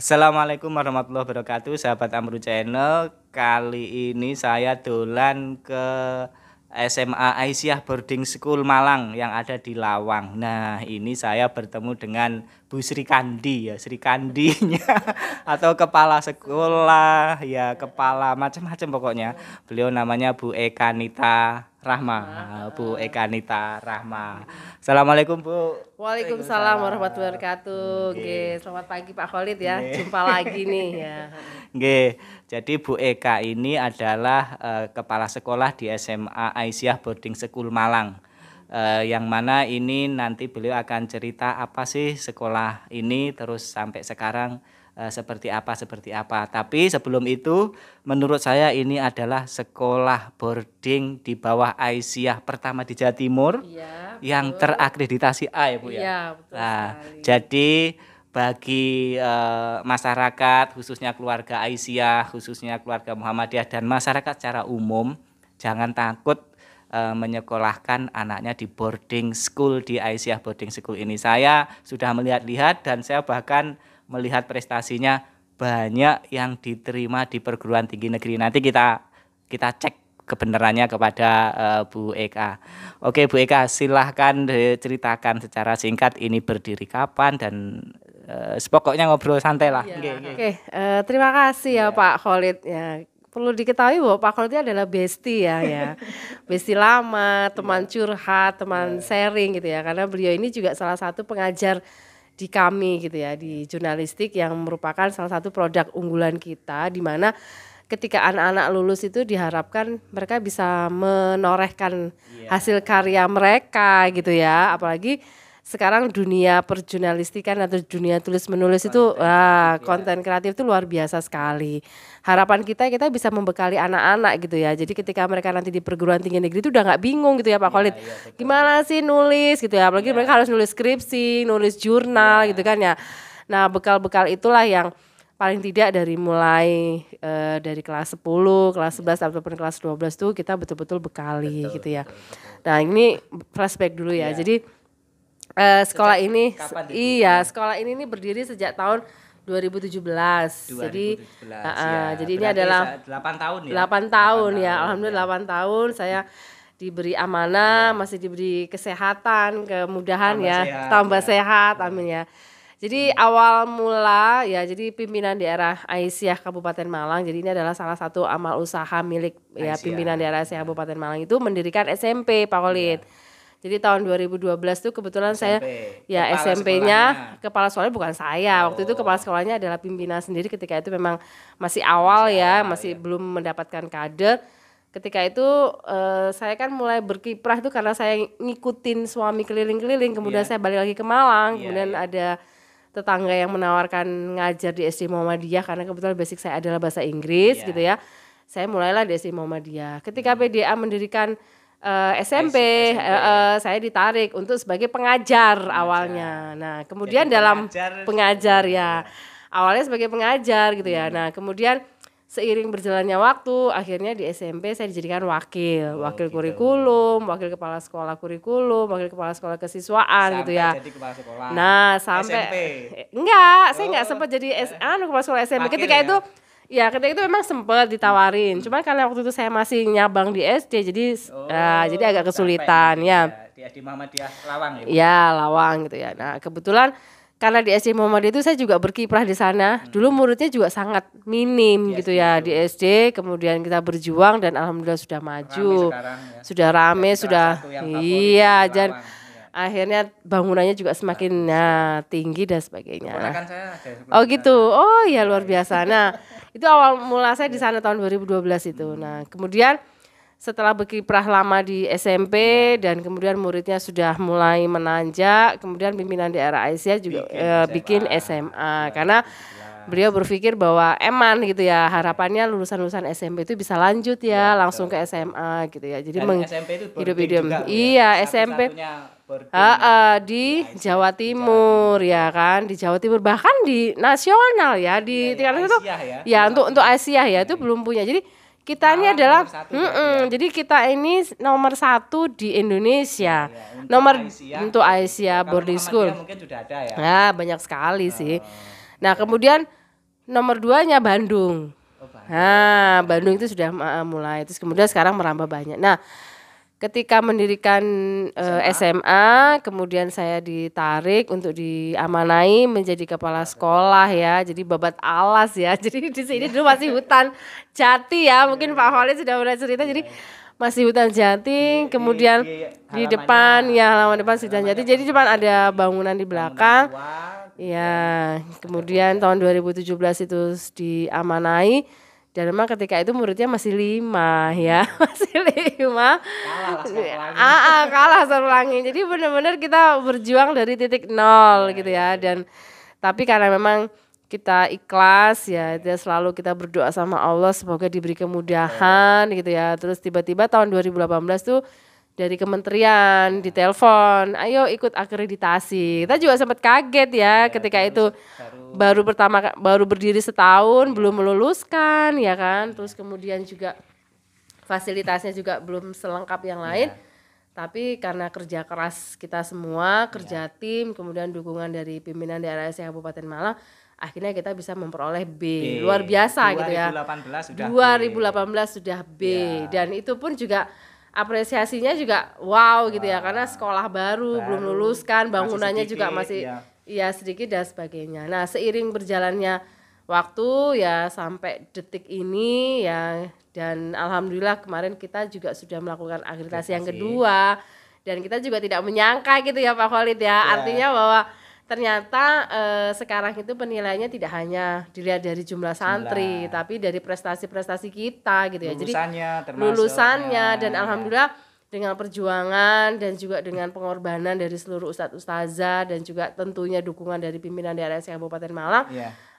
Assalamualaikum warahmatullahi wabarakatuh, sahabat Amru Channel. Kali ini saya dolan ke SMA Aisyah Boarding School Malang yang ada di Lawang. Nah, ini saya bertemu dengan Bu Sri Kandi ya, Sri Kandinya atau kepala sekolah ya, kepala macam-macam pokoknya. Beliau namanya Bu Eka Nita Rahma. Bu Eka Nita Rahma. Assalamualaikum Bu. Waalaikumsalam warahmatullahi wabarakatuh. Nggih, selamat pagi Pak Khalid ya. Jumpa lagi nih ya. Nggih, jadi Bu Eka ini adalah kepala sekolah di SMA Aisyah Boarding School Malang. Yang mana ini nanti beliau akan cerita apa sih sekolah ini terus sampai sekarang seperti apa. Tapi sebelum itu menurut saya ini adalah sekolah boarding di bawah Aisyah pertama di Jawa Timur. Iya, yang terakreditasi A ya Bu ya. Iya, betul sekali. Jadi bagi masyarakat khususnya keluarga Aisyah, khususnya keluarga Muhammadiyah dan masyarakat secara umum jangan takut menyekolahkan anaknya di boarding school di Aisyah Boarding School ini. Saya sudah melihat-lihat dan saya bahkan melihat prestasinya banyak yang diterima di perguruan tinggi negeri. Nanti kita cek kebenarannya kepada Bu Eka. Oke Bu Eka, silahkan ceritakan secara singkat ini berdiri kapan dan pokoknya ngobrol santai lah. Oke, terima kasih ya Pak Khalid ya. Perlu diketahui bahwa Pak Khalid adalah bestie ya. Bestie lama, teman curhat, teman sharing gitu ya. Karena beliau ini juga salah satu pengajar di kami gitu ya, di jurnalistik yang merupakan salah satu produk unggulan kita, di mana ketika anak-anak lulus itu diharapkan mereka bisa menorehkan hasil karya mereka gitu ya. Apalagi sekarang dunia perjurnalistikan atau dunia tulis menulis itu konten kreatif itu luar biasa sekali. Harapan kita bisa membekali anak-anak gitu ya. Jadi ketika mereka nanti di perguruan tinggi negeri itu udah nggak bingung gitu ya Pak Khalid. Gimana sih nulis gitu ya. Apalagi mereka harus nulis skripsi, nulis jurnal gitu kan ya. Nah, bekal-bekal itulah yang paling tidak dari mulai dari kelas 10, kelas 11 ataupun kelas 12 tuh kita betul-betul bekali gitu ya. Nah, ini flashback dulu ya. Jadi sekolah ini sekolah ini berdiri sejak tahun 2017. Jadi jadi ini adalah 8 tahun ya. 8 tahun ya. Alhamdulillah 8 tahun saya diberi amanah, masih diberi kesehatan, kemudahan tambah sehat, amin ya. Jadi awal mula ya, jadi pimpinan daerah Aisyah Kabupaten Malang. Jadi ini adalah salah satu amal usaha milik ya pimpinan daerah Aisyah Kabupaten Malang itu mendirikan SMP Pak Khalid. Jadi tahun 2012 tuh kebetulan saya SMP-nya kepala sekolahnya bukan saya. Waktu itu kepala sekolahnya adalah pimpinan sendiri ketika itu memang masih awal masih belum mendapatkan kader. Ketika itu saya kan mulai berkiprah tuh karena saya ngikutin suami keliling-keliling, kemudian saya balik lagi ke Malang, kemudian ada tetangga yang menawarkan ngajar di SD Muhammadiyah karena kebetulan basic saya adalah bahasa Inggris gitu ya. Saya mulailah di SD Muhammadiyah. Ketika PDA mendirikan SMP, saya ditarik untuk sebagai pengajar awalnya. Nah, kemudian dalam pengajar ya. Awalnya sebagai pengajar gitu ya. Nah, kemudian seiring berjalannya waktu, akhirnya di SMP saya dijadikan wakil kurikulum, wakil kepala sekolah kurikulum, wakil kepala sekolah kesiswaan gitu ya. Jadi kepala sekolah. Nah, sampai SMP. Saya enggak sempat jadi kepala sekolah SMP. Ketika itu ketika itu memang sempat ditawarin. Cuman karena waktu itu saya masih nyabang di SD, jadi agak kesulitan ya. Di SD Muhammadiyah Lawang ya. Ya, Lawang gitu ya. Nah, kebetulan karena di SD Muhammadiyah itu saya juga berkiprah di sana. Dulu muridnya juga sangat minim gitu ya di SD. Kemudian kita berjuang dan alhamdulillah sudah maju. Sudah rame, sudah dan akhirnya bangunannya juga semakin tinggi dan sebagainya. Oh gitu. Oh ya, luar biasa. Nah, itu awal mula saya di sana tahun 2012 itu. Nah, kemudian setelah berkiprah lama di SMP dan kemudian muridnya sudah mulai menanjak, kemudian pimpinan daerah Aisyah juga bikin SMA karena beliau berpikir bahwa gitu ya, harapannya lulusan-lulusan SMP itu bisa lanjut langsung ke SMA gitu ya. Jadi hidup-hidup. Iya, SMP di Jawa Timur ya kan, di Jawa Timur bahkan di nasional ya, di tingkat itu untuk Asia ya itu belum punya. Jadi kita ini adalah jadi kita ini nomor 1 di Indonesia untuk Aisyah Boarding School. Mungkin sudah ada ya. Nah, banyak sekali sih. Nah, kemudian Nomor 2-nya Bandung. Oh, Bandung. Nah, Bandung itu sudah mulai. Terus kemudian sekarang merambah banyak. Nah, ketika mendirikan SMA, kemudian saya ditarik untuk diamanai menjadi kepala sekolah ya. Jadi babat alas ya. Jadi di sini dulu masih hutan jati ya. Mungkin Pak Khalid sudah pernah cerita. Jadi masih hutan jati, kemudian di depan ya halaman depan sudah jati. Jadi cuma ada bangunan di belakang. Ya, kemudian tahun 2017 itu diamanai. Dan memang ketika itu muridnya masih 5 ya, masih 5. Kalah Serulangi. Jadi benar-benar kita berjuang dari titik nol gitu ya. Dan tapi karena memang kita ikhlas ya, selalu kita berdoa sama Allah semoga diberi kemudahan gitu ya. Terus tiba-tiba tahun 2018 tuh dari kementerian ditelepon, ayo ikut akreditasi. Kita juga sempat kaget ya ketika itu baru berdiri setahun belum meluluskan ya kan. Terus kemudian juga fasilitasnya juga belum selengkap yang lain. Tapi karena kerja keras kita semua, kerja tim, kemudian dukungan dari pimpinan daerah Kabupaten Malang, akhirnya kita bisa memperoleh B. Luar biasa gitu ya. 2018 sudah B. Dan itu pun juga apresiasinya juga wow gitu ya, karena sekolah baru belum luluskan, bangunannya juga masih ya sedikit dan sebagainya. Nah, seiring berjalannya waktu ya sampai detik ini ya, dan alhamdulillah kemarin kita juga sudah melakukan akreditasi yang kedua, dan kita juga tidak menyangka gitu ya Pak Khalid ya. Artinya bahwa ternyata sekarang itu penilaiannya tidak hanya dilihat dari jumlah santri, tapi dari prestasi-prestasi kita gitu ya. Lulusannya dan alhamdulillah dengan perjuangan dan juga dengan pengorbanan dari seluruh ustadz ustazah dan juga tentunya dukungan dari pimpinan daerah Kabupaten Malang,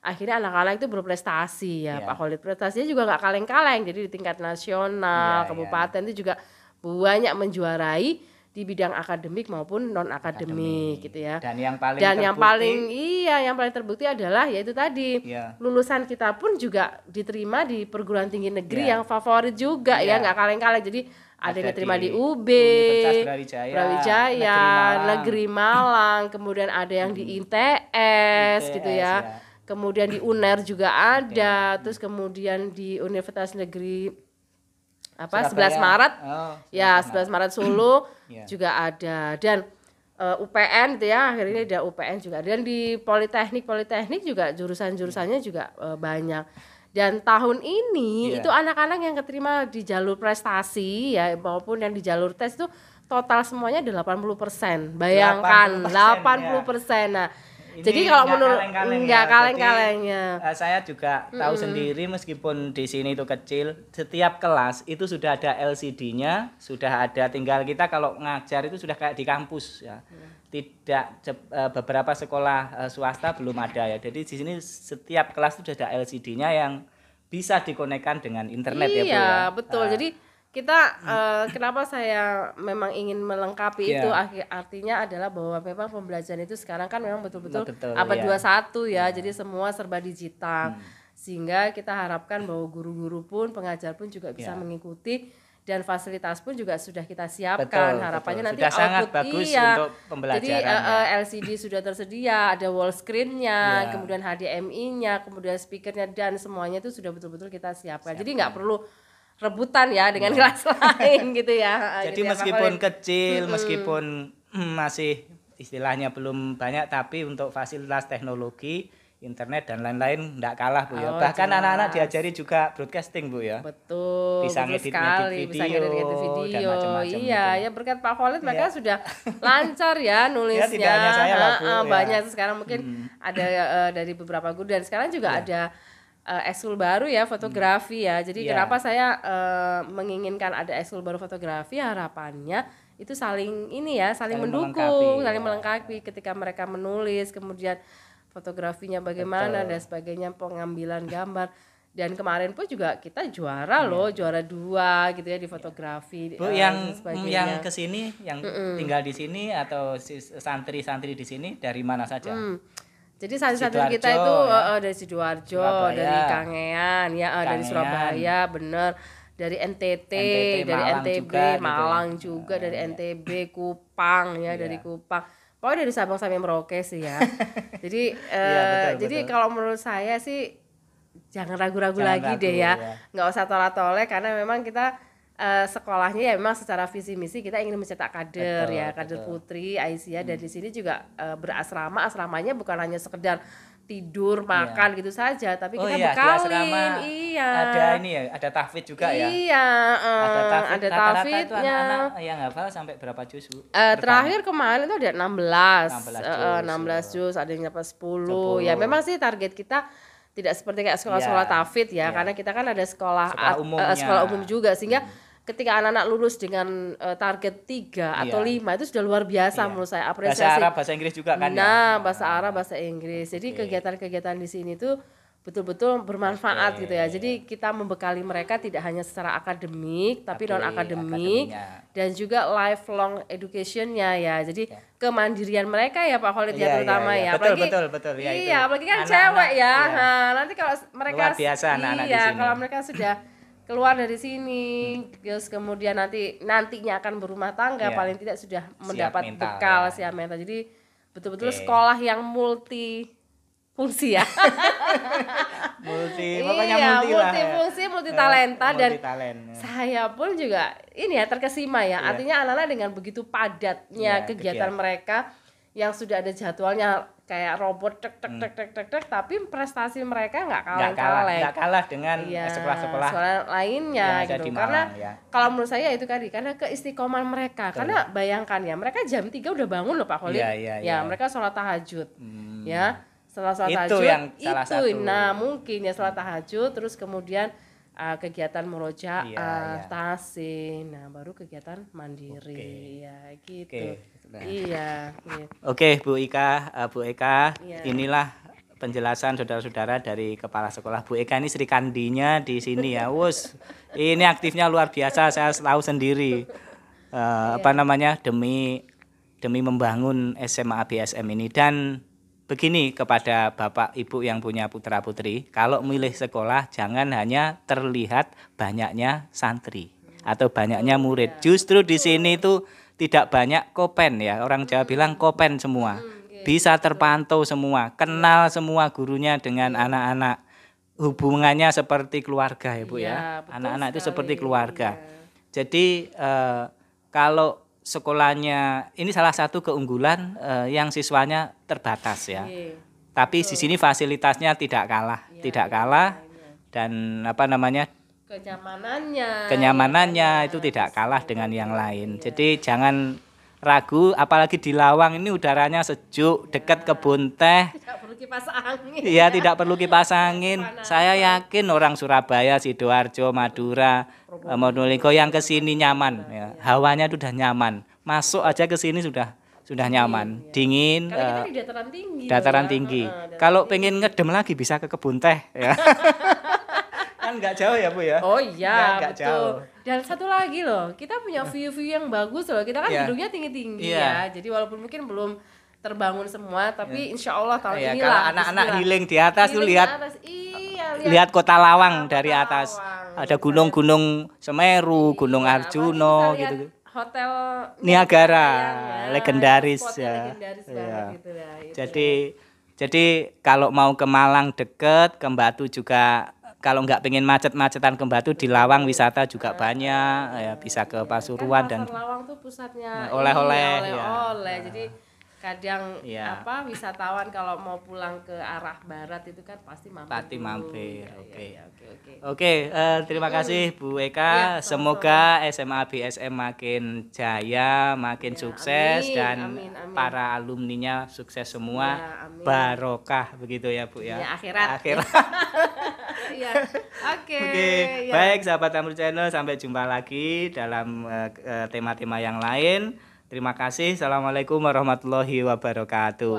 akhirnya anak-anak itu berprestasi ya Pak Khalid. Prestasinya juga nggak kaleng-kaleng, jadi di tingkat nasional, kabupaten itu juga banyak menjuarai di bidang akademik maupun non akademik gitu ya. Dan yang paling terbukti adalah yaitu tadi lulusan kita pun juga diterima di perguruan tinggi negeri yang favorit juga ya, nggak kaleng-kaleng. Jadi ada yang diterima di UB, Brawijaya, Negeri Malang, kemudian ada yang di ITS gitu ya. Kemudian di UNER juga ada, terus kemudian di Universitas Negeri 11 Maret 11 Maret Solo juga ada, dan UPN itu ya, akhirnya ada UPN juga, dan di Politeknik juga jurusan-jurusannya juga banyak. Dan tahun ini itu anak-anak yang keterima di jalur prestasi ya maupun yang di jalur tes itu total semuanya 80%. Bayangkan 80%. Nah, jadi kalau menurut enggak kaleng-kalengnya. Saya juga tahu sendiri, meskipun di sini itu kecil, setiap kelas itu sudah ada LCD-nya, sudah ada, tinggal kita kalau ngajar itu sudah kayak di kampus ya. Tidak beberapa sekolah swasta belum ada ya. Jadi di sini setiap kelas itu sudah ada LCD-nya yang bisa dikonekkan dengan internet ya Bu ya. Iya, betul. Jadi kita kenapa saya memang ingin melengkapi itu artinya adalah bahwa memang pembelajaran itu sekarang kan memang betul-betul abad 21 ya. Jadi semua serba digital. Sehingga kita harapkan bahwa guru-guru pun, pengajar pun juga bisa mengikuti, dan fasilitas pun juga sudah kita siapkan. Harapannya nanti sudah sangat bagus untuk pembelajaran. Jadi LCD sudah tersedia, ada wall screen-nya, kemudian HDMI-nya, kemudian speakernya, dan semuanya itu sudah betul-betul kita siapkan. Jadi nggak perlu rebutan ya dengan kelas lain gitu ya. Jadi gitu meskipun kecil, meskipun masih istilahnya belum banyak, tapi untuk fasilitas teknologi, internet dan lain-lain enggak kalah Bu ya. Bahkan anak-anak diajari juga broadcasting Bu ya. Betul. Bisa ngedit video dan macam-macam. Iya, ya berkat Pak Khalid mereka sudah lancar ya nulisnya. Ya, tidak hanya saya lah Bu. Banyak sekarang mungkin ada dari beberapa guru, dan sekarang juga ada ekskul baru ya, fotografi ya. Jadi kenapa saya menginginkan ada ekskul baru fotografi, harapannya itu saling mendukung, saling melengkapi ketika mereka menulis, kemudian fotografinya bagaimana dan sebagainya, pengambilan gambar. Dan kemarin pun juga kita juara juara 2 gitu ya di fotografi. Bu, yang kesini, yang tinggal di sini atau santri-santri di sini dari mana saja? Jadi santri-santri kita itu dari Sidoarjo, dari Kangean, dari Surabaya, bener, dari NTT, dari NTB, Malang juga, dari NTB, Kupang ya, dari Kupang. Pokoknya dari Sabang sampai Merauke sih ya. Jadi betul. Kalau menurut saya sih jangan ragu-ragu Jangan lagi ragu, deh ya. ya. Nggak usah tolak-tolak karena memang kita sekolahnya ya memang secara visi misi kita ingin mencetak kader Betul, ya, kader betul. putri Aisyah dan di sini juga asramanya bukan hanya sekedar tidur, makan gitu saja, tapi Oh kita iya, di asrama bekalin. Iya. ada ini ya, ada tahfidz juga ya. Iya, Ada tahfidz. ada Rata-rata itu tahfidznya. anak-anak yang hafal sampai berapa juz, Bu? Terakhir kemarin itu ada 16 16 juz, ada yang dapat 10. Ya memang sih target kita tidak seperti kayak sekolah-sekolah Iya, tahfidz ya, iya. karena kita kan ada sekolah Sekolah umumnya. sekolah umum juga, sehingga ketika anak-anak lulus dengan target 3 atau Iya. 5 itu sudah luar biasa Iya. menurut saya, Bahasa apresiasi. Arab, bahasa Inggris juga kan ya. Nah, bahasa Arab, bahasa Inggris. Jadi kegiatan-kegiatan di sini tuh betul-betul bermanfaat gitu ya. Jadi kita membekali mereka tidak hanya secara akademik, tapi non akademik akademinya. dan juga lifelong education-nya ya. Jadi kemandirian mereka ya Pak Khalid ya Iya, terutama iya, iya. ya. Betul, ya itu. Iya, apalagi kan Anak-anak, cewek ya. iya. Nah, nanti kalau mereka Luar biasa anak-anak di iya, sini. kalau mereka sudah keluar dari sini, terus kemudian nantinya akan berumah tangga, Iya. paling tidak sudah mendapat mental, bekal, ya. siap mental. Jadi betul-betul Oke. sekolah yang multi fungsi ya. Pokoknya Iya, multi lah. multifungsi, multitalenta dan multitalent. saya pun juga ini ya terkesima ya. Artinya anak-anak dengan begitu padatnya Iya, kegiatan mereka yang sudah ada jadwalnya kayak robot tek tek tek tek tek tek, tapi prestasi mereka nggak kaleng-kaleng. Nggak kalah dengan Iya, sekolah-sekolah lainnya yang ada gitu. di Karena Malang, ya. kalau menurut saya itu tadi karena keistiqomahan mereka. Karena bayangkan ya, mereka jam 3 udah bangun loh Pak Khalid. Iya, iya. Mereka sholat tahajud. Ya, setelah sholat Itu tahajud yang salah satu. nah mungkin ya sholat tahajud terus kemudian kegiatan murojaah, Iya. tahsin. Nah, baru kegiatan mandiri. Ya, gitu. Oke. Iya. Oke, Bu Eka, Iya. inilah penjelasan saudara-saudara dari Kepala Sekolah. Bu Eka ini Sri Kandinya di sini ya. Wus, ini aktifnya luar biasa, saya tahu sendiri. Apa namanya, demi membangun SMA BSM ini. Dan begini kepada Bapak Ibu yang punya putra-putri, kalau milih sekolah jangan hanya terlihat banyaknya santri atau banyaknya murid. Justru di sini itu tidak banyak kopen ya, orang Jawa bilang kopen semua. Bisa terpantau semua, kenal semua gurunya dengan anak-anak. Hubungannya seperti keluarga ya Bu ya. Betul Anak-anak itu sekali. seperti keluarga. Jadi kalau sekolahnya ini salah satu keunggulan yang siswanya terbatas ya. Tapi di sini fasilitasnya tidak kalah, dan apa namanya, kenyamanannya itu tidak kalah dengan yang lain. Jadi jangan ragu, apalagi di Lawang ini udaranya sejuk, dekat kebun teh. Tidak perlu kipas angin. Iya, tidak perlu kipas angin. Saya yakin orang Surabaya, Sidoarjo, Madura, Monoliko yang ke sini nyaman ya. Hawanya itu udah nyaman. Masuk aja ke sini sudah nyaman, dingin. Karena kita di dataran tinggi. Dataran tinggi. Kalau pengen ngedem lagi bisa ke kebun teh ya. Kan nggak jauh ya Bu ya. Oh iya, nggak betul. jauh. Dan satu lagi loh, kita punya view-view yang bagus loh. Kita kan Iya. gedungnya tinggi-tinggi Iya. ya. Jadi walaupun mungkin belum terbangun semua, tapi insya Allah tahun Ya, inilah. kalau anak-anak bismillah. healing di atas tuh Healing di lihat atas. Iya, lihat Kota Lawang Kota dari atas. Lawang. Ada gunung-gunung Semeru, Gunung Iya, Arjuno apalagi kita lihat gitu. Hotel Niagara, ya, legendaris spotnya ya. legendaris Iya. banget gitu ya. Itu. Jadi kalau mau ke Malang deket, ke Batu juga, kalau nggak pengen macet-macetan ke Batu, di Lawang wisata juga banyak, ya bisa ke Pasuruan kan dan Pasar Lawang tuh pusatnya oleh-oleh, oleh-oleh. ya. Jadi kadang Iya. wisatawan kalau mau pulang ke arah barat itu kan pasti mampir. mampir. Iya, Oke. iya, oke. Oke, terima kasih Bu Iya, Eka. Semoga SMA BSM makin jaya, makin sukses, amin, dan amin. para alumninya sukses semua. Iya, amin. Barokah begitu ya Bu ya. Ya, akhirat. Iya. Oke. Oke, ya. baik sahabat Amru Channel, sampai jumpa lagi dalam tema-tema yang lain. Terima kasih. Assalamualaikum warahmatullahi wabarakatuh.